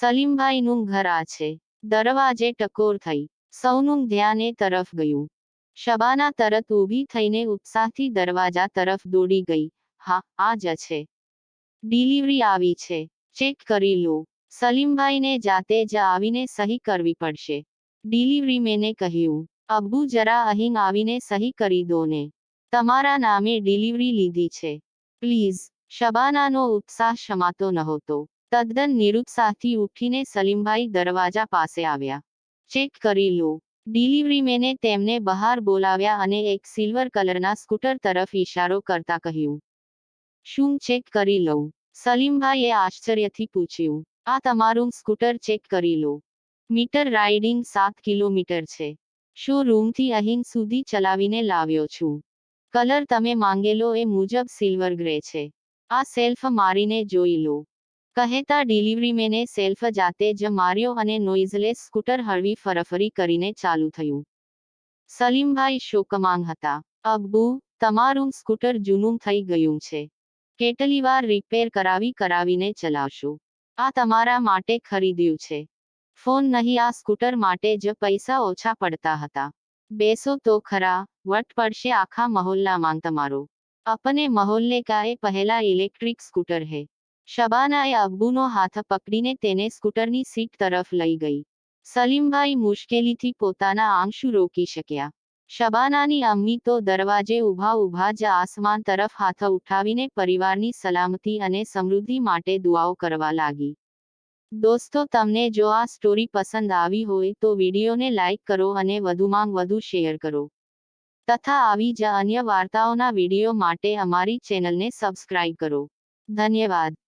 સલીમભાઈનું ઘર આ છે. દરવાજે ટકોર થઈ. સૌનું ધ્યાન એ તરફ ગયું. શબાના તરત ઊભી થઈને ઉત્સાહથી દરવાજા તરફ દોડી ગઈ. હા, આ જ છે. ડિલિવરી આવી છે. ચેક કરી લો. સલીમભાઈને જાતે જ આવીને સહી કરવી પડશે. ડિલિવરી મેને કહ્યું. અબ્બુ જરા અહીં આવીને સહી કરી દો ને. તમારા નામે ડિલિવરી લીધી છે. પ્લીઝ. શબાનાનો ઉત્સાહ શમાતો નહોતો. તદ્દન નિરુત્સાહથી ઉઠીને સલીમભાઈ દરવાજા પાસે આવ્યા. ચેક કરી લો. ડિલિવરી મેને તેમને બહાર બોલાવ્યા અને એક સિલ્વર કલરના સ્કૂટર તરફ ઇશારો કરતા કહ્યું. શું ચેક કરી લઉં? સલીમભાઈએ આશ્ચર્યથી પૂછ્યું. આ તમારું સ્કૂટર ચેક કરી લો. મીટર રાઇડિંગ 7 કિલોમીટર છે. શોરૂમથી અહીં સુધી ચલાવીને લાવ્યો છું. કલર તમે માંગેલો એ મુજબ સિલ્વર ગ્રે છે. આ સેલ્ફ મારીને જોઈ લો. કહેતા ડિલિવરી મેને સેલ્ફ જાતે જ માર્યો અને નોઇઝલેસ સ્કૂટર હળવી ફરફરી કરીને ચાલુ થયું. સલીમભાઈ શોકમાં હતા. અબ્બુ, તમારું સ્કૂટર જૂનું થઈ ગયું છે. કેટલી વાર રિપેર કરાવીને ચલાવશો? આ તમારા માટે ખરીદ્યું છે. ફોન નહીં, આ સ્કૂટર માટે જ પૈસા ઓછા પડતા હતા. બેસો તો ખરા, વટ પડશે આખા મહોલ્લામાં તમારો. અપને મહોલ્લે કા એ પહેલા ઇલેક્ટ્રિક સ્કૂટર હે. શબાનાએ અબ્બુનો હાથ પકડીને તેને સ્કૂટરની સીટ તરફ લઈ ગઈ. સલીમભાઈ મુશ્કેલીથી પોતાના આંસુ રોકી શક્યા. શબાનાની અમ્મી તો દરવાજે ઊભા જ આસમાન તરફ હાથ ઉઠાવીને પરિવારની સલામતી અને સમૃદ્ધિ માટે દુઆઓ કરવા લાગી. દોસ્તો, તમને જો આ સ્ટોરી પસંદ આવી હોય તો વિડીયોને લાઇક કરો અને વધુમાં વધુ શેર કરો. તથા આવી જ અન્ય વાર્તાઓના વિડીયો માટે અમારી ચેનલને સબસ્ક્રાઇબ કરો. ધન્યવાદ.